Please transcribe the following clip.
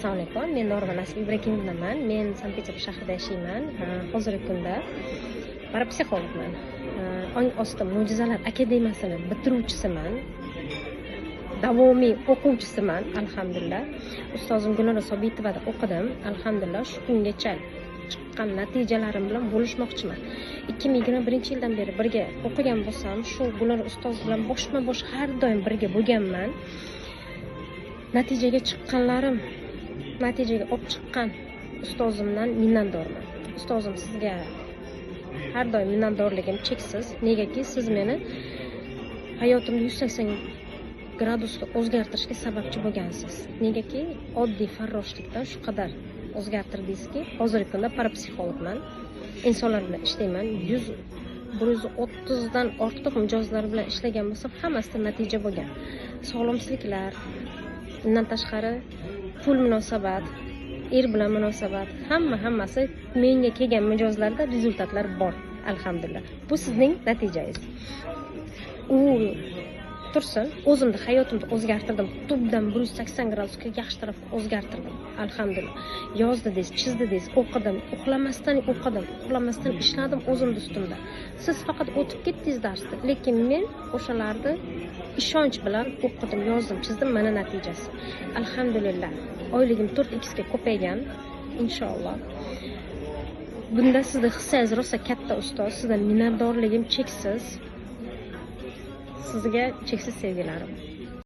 Assalomu alaykum. Men Norma Nasib Ibragimovnaman. Men Sankt-Peterburg shahrida yashayman. Hozirgi kunda parapsixologman. Ong osti mo'jizalar akademiyasini bitiruvchisiman. Davomiy o'quvchisiman, alhamdulillah. Ustozim Gulnora Sobitovada o'qidim. Alhamdulillah, shu kungacha chiqqan natijalarim bilan bo'lishmoqchiman. 2021-yildan beri birga o'qigan bo'lsam, shu Gulnora ustoz bilan boshma-bosh har doim birga bo'lganman. Natijaga olib chiqqan ustozimdan minnatdorman. Ustozim, sizga har doim minnatdorligim cheksiz. Negaki siz meni hayotimni 180 gradusga o'zgartirishga sababchi bo'lgansiz. Negaki oddiy farroshlikdan shu qadar o'zgartirdingizki, hozirgi kunda parapsixologman. Insonlar bilan ishlayman. 130 dan ortiq mijozlar bilan ishlagan bo'lsam, hammasida natija bo'lgan. Sog'lomsizliklar, undan tashqari pul munosabat, er bilan munosabat, hammasi menga kelgan mijozlarda rezultatlar bor, alhamdulillah. Bu sizning natijangiz. U tursin, o'zimni hayotimni o'zgartirdim. Tubdan 180 gradusga yaxshi tarafga o'zgartirdim, alhamdulillah. Yozdi deyiz, chizdi deyiz, o'qidim, uxlamasdan ishladim o'zimni ustimda. Siz faqat o'tib ketdingiz darsda, lekin men o'shalarni ishonch bilan o'qidim, yozdim, chizdim, mana natijasi. Alhamdulillah. Oyligim 4x ga ko'paygan, inshaalloh. Bunda sizning hissangiz rosa katta ustoz, sizdan minnatdorligim cheksiz. Sizga cheksiz sevgilarim.